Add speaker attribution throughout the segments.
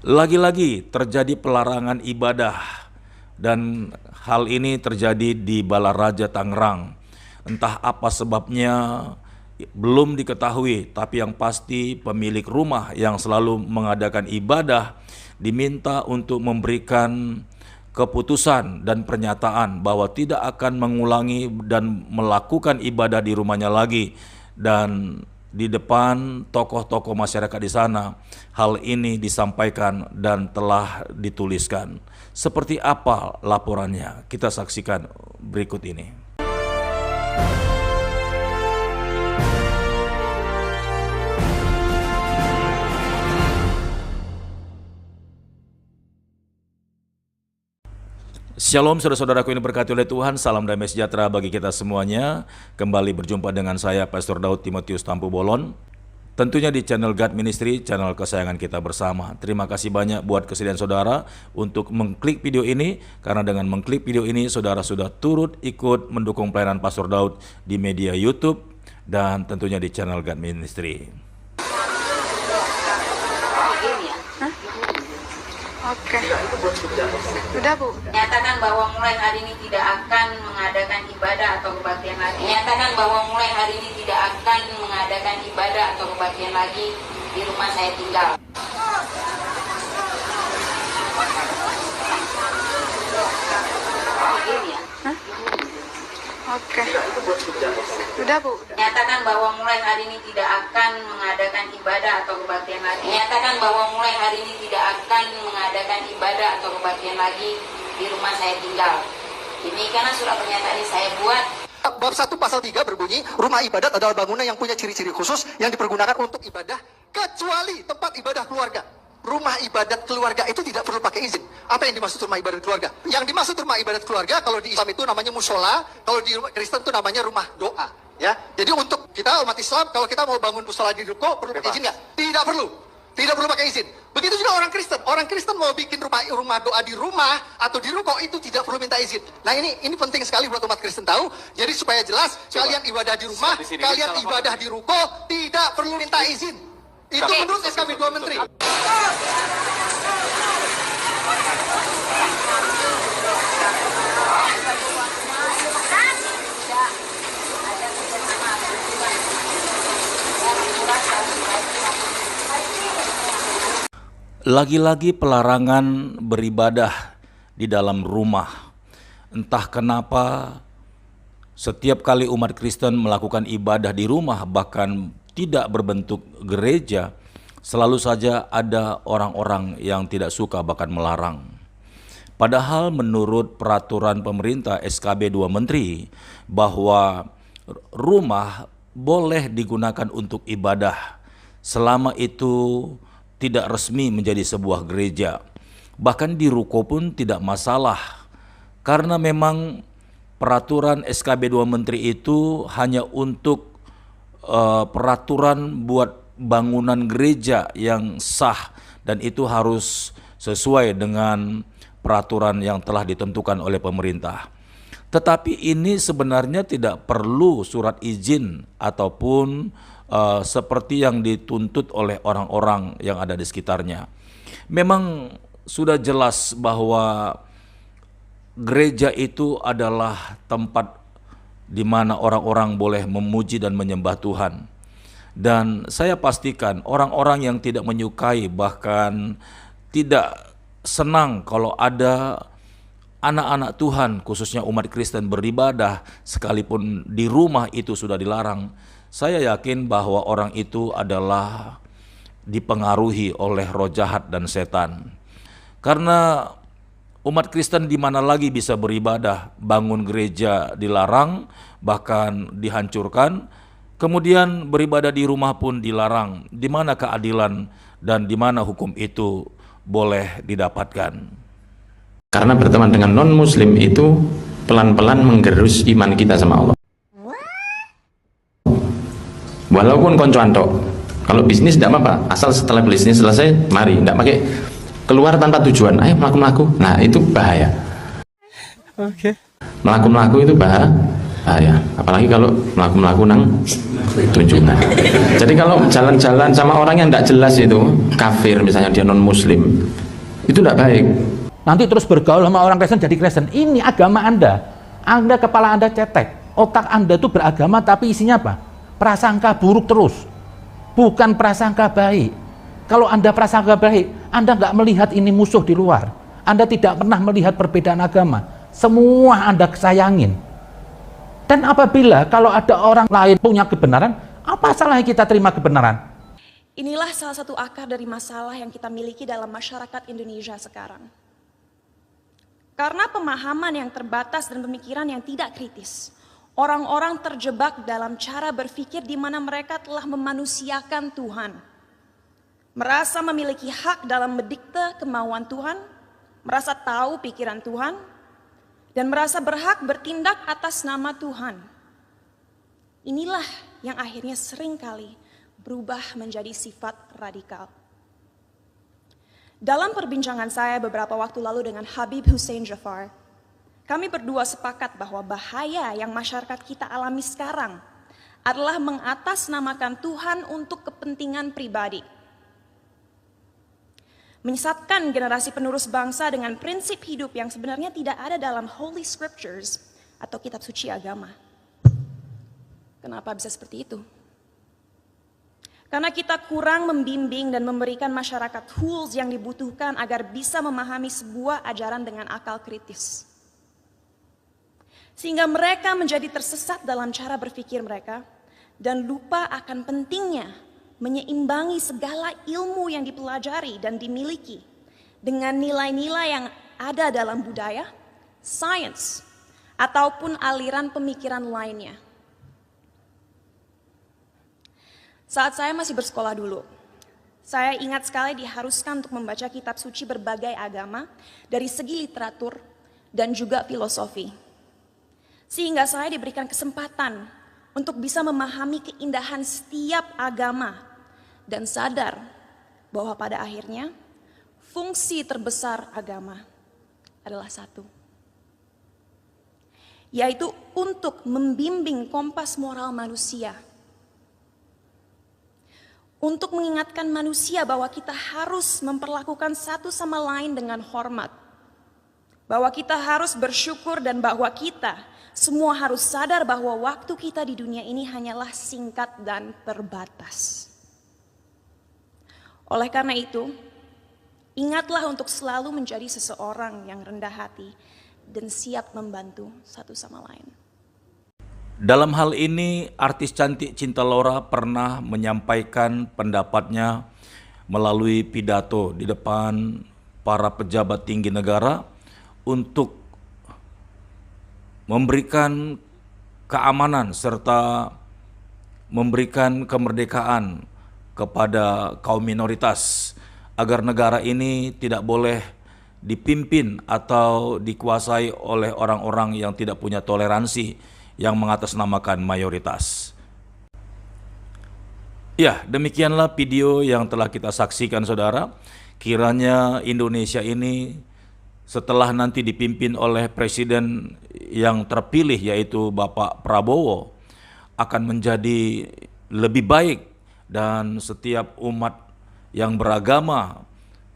Speaker 1: Lagi-lagi terjadi pelarangan ibadah dan hal ini terjadi di Balaraja Tangerang. Entah apa sebabnya belum diketahui, tapi yang pasti pemilik rumah yang selalu mengadakan ibadah diminta untuk memberikan keputusan dan pernyataan bahwa tidak akan mengulangi dan melakukan ibadah di rumahnya lagi. Dan di depan tokoh-tokoh masyarakat di sana, hal ini disampaikan dan telah dituliskan. Seperti apa laporannya? Kita saksikan berikut ini. Shalom saudara-saudaraku ini berkati oleh Tuhan, salam damai sejahtera bagi kita semuanya. Kembali berjumpa dengan saya Pastor Daud Timotius Tampu Bolon. Tentunya di channel God Ministry, channel kesayangan kita bersama. Terima kasih banyak buat kesediaan saudara untuk mengklik video ini. Karena dengan mengklik video ini, saudara sudah turut ikut mendukung pelayanan Pastor Daud di media YouTube dan tentunya di channel God Ministry.
Speaker 2: Oke. Udah, Bu.
Speaker 3: Menyatakan bahwa mulai hari ini tidak akan mengadakan ibadah atau kebaktian lagi. Menyatakan bahwa mulai hari ini tidak akan mengadakan ibadah atau kebaktian lagi di rumah saya tinggal.
Speaker 2: Oke. Udah, Bu.
Speaker 3: Menyatakan bahwa mulai hari ini tidak akan mengadakan ibadah atau kebaktian lagi. Menyatakan bahwa mulai hari ini tidak akan mengadakan ibadah atau kebaktian lagi di rumah saya tinggal. Ini karena surat pernyataan ini saya buat.
Speaker 4: Bab 1 pasal 3 berbunyi, rumah ibadat adalah bangunan yang punya ciri-ciri khusus yang dipergunakan untuk ibadah kecuali tempat ibadah keluarga. Rumah ibadat keluarga itu tidak perlu pakai izin. Apa yang dimaksud rumah ibadat keluarga? Yang dimaksud rumah ibadat keluarga kalau di Islam itu namanya musola, kalau di Kristen itu namanya rumah doa. Ya, jadi untuk kita umat Islam, kalau kita mau bangun musola di ruko, perlu pakai izin nggak? Tidak perlu. Tidak perlu pakai izin. Begitu juga orang Kristen. Orang Kristen mau bikin rumah doa di rumah atau di ruko itu tidak perlu minta izin. Nah ini penting sekali buat umat Kristen tahu. Jadi supaya jelas, kalian ibadah di rumah, kalian ibadah di ruko tidak perlu minta izin. Itu menurut SKB 2 Menteri.
Speaker 1: Lagi-lagi pelarangan beribadah di dalam rumah. Entah kenapa setiap kali umat Kristen melakukan ibadah di rumah, bahkan tidak berbentuk gereja, selalu saja ada orang-orang yang tidak suka bahkan melarang. Padahal menurut peraturan pemerintah SKB 2 Menteri bahwa rumah boleh digunakan untuk ibadah selama itu tidak resmi menjadi sebuah gereja. Bahkan di ruko pun tidak masalah, karena memang peraturan SKB 2 Menteri itu hanya untuk peraturan buat bangunan gereja yang sah, dan itu harus sesuai dengan peraturan yang telah ditentukan oleh pemerintah. Tetapi ini sebenarnya tidak perlu surat izin ataupun seperti yang dituntut oleh orang-orang yang ada di sekitarnya. Memang sudah jelas bahwa gereja itu adalah tempat di mana orang-orang boleh memuji dan menyembah Tuhan. Dan saya pastikan orang-orang yang tidak menyukai, bahkan tidak senang kalau ada anak-anak Tuhan, khususnya umat Kristen beribadah, sekalipun di rumah itu sudah dilarang, saya yakin bahwa orang itu adalah dipengaruhi oleh roh jahat dan setan. Karena umat Kristen di mana lagi bisa beribadah, bangun gereja dilarang, bahkan dihancurkan, kemudian beribadah di rumah pun dilarang. Di mana keadilan dan di mana hukum itu boleh didapatkan?
Speaker 5: Karena berteman dengan non-muslim itu pelan-pelan menggerus iman kita sama Allah. Walaupun koncoan tok, kalau bisnis tidak apa-apa, asal setelah bisnis selesai, mari, tidak pakai keluar tanpa tujuan, ayo melaku-melaku. Nah itu bahaya.
Speaker 6: Oke.
Speaker 5: Melaku-melaku itu bahaya. Ya, apalagi kalau melaku nang tunjungan. Jadi kalau jalan-jalan sama orang yang tidak jelas itu kafir, misalnya dia non muslim, itu tidak baik.
Speaker 6: Nanti terus bergaul sama orang Kristen jadi Kristen. Ini agama Anda kepala Anda cetek, otak Anda itu beragama tapi isinya apa? Prasangka buruk terus, bukan prasangka baik. Kalau Anda prasangka baik, Anda nggak melihat ini musuh di luar, Anda tidak pernah melihat perbedaan agama, semua Anda sayangin. Dan apabila kalau ada orang lain punya kebenaran, apa salahnya kita terima kebenaran?
Speaker 7: Inilah salah satu akar dari masalah yang kita miliki dalam masyarakat Indonesia sekarang. Karena pemahaman yang terbatas dan pemikiran yang tidak kritis, orang-orang terjebak dalam cara berpikir di mana mereka telah memanusiakan Tuhan. Merasa memiliki hak dalam mendikte kemauan Tuhan, merasa tahu pikiran Tuhan, dan merasa berhak bertindak atas nama Tuhan. Inilah yang akhirnya seringkali berubah menjadi sifat radikal. Dalam perbincangan saya beberapa waktu lalu dengan Habib Hussein Jafar, kami berdua sepakat bahwa bahaya yang masyarakat kita alami sekarang adalah mengatasnamakan Tuhan untuk kepentingan pribadi. Menyesatkan generasi penerus bangsa dengan prinsip hidup yang sebenarnya tidak ada dalam Holy Scriptures atau kitab suci agama. Kenapa bisa seperti itu? Karena kita kurang membimbing dan memberikan masyarakat tools yang dibutuhkan agar bisa memahami sebuah ajaran dengan akal kritis. Sehingga mereka menjadi tersesat dalam cara berpikir mereka dan lupa akan pentingnya menyeimbangi segala ilmu yang dipelajari dan dimiliki dengan nilai-nilai yang ada dalam budaya, sains, ataupun aliran pemikiran lainnya. Saat saya masih bersekolah dulu, saya ingat sekali diharuskan untuk membaca kitab suci berbagai agama dari segi literatur dan juga filosofi. Sehingga saya diberikan kesempatan untuk bisa memahami keindahan setiap agama dan sadar bahwa pada akhirnya fungsi terbesar agama adalah satu, yaitu untuk membimbing kompas moral manusia. Untuk mengingatkan manusia bahwa kita harus memperlakukan satu sama lain dengan hormat. Bahwa kita harus bersyukur dan bahwa kita semua harus sadar bahwa waktu kita di dunia ini hanyalah singkat dan terbatas. Oleh karena itu, ingatlah untuk selalu menjadi seseorang yang rendah hati dan siap membantu satu sama lain.
Speaker 1: Dalam hal ini, artis cantik Cinta Laura pernah menyampaikan pendapatnya melalui pidato di depan para pejabat tinggi negara untuk memberikan keamanan serta memberikan kemerdekaan kepada kaum minoritas agar negara ini tidak boleh dipimpin atau dikuasai oleh orang-orang yang tidak punya toleransi yang mengatasnamakan mayoritas. Ya, demikianlah video yang telah kita saksikan, saudara. Kiranya Indonesia ini setelah nanti dipimpin oleh presiden yang terpilih yaitu Bapak Prabowo akan menjadi lebih baik dan setiap umat yang beragama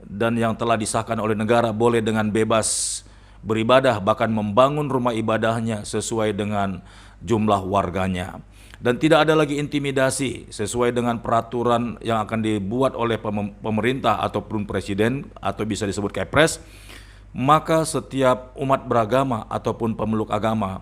Speaker 1: dan yang telah disahkan oleh negara boleh dengan bebas beribadah, bahkan membangun rumah ibadahnya sesuai dengan jumlah warganya. Dan tidak ada lagi intimidasi sesuai dengan peraturan yang akan dibuat oleh pemerintah ataupun presiden atau bisa disebut Kepres. Maka setiap umat beragama ataupun pemeluk agama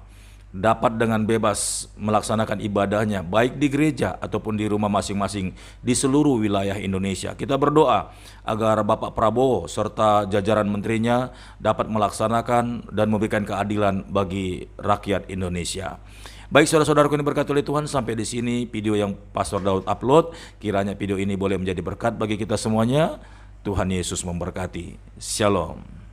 Speaker 1: dapat dengan bebas melaksanakan ibadahnya baik di gereja ataupun di rumah masing-masing di seluruh wilayah Indonesia. Kita berdoa agar Bapak Prabowo serta jajaran menterinya dapat melaksanakan dan memberikan keadilan bagi rakyat Indonesia. Baik saudara-saudaraku yang diberkati oleh Tuhan, sampai di sini video yang Pastor Daud upload. Kiranya video ini boleh menjadi berkat bagi kita semuanya. Tuhan Yesus memberkati. Shalom.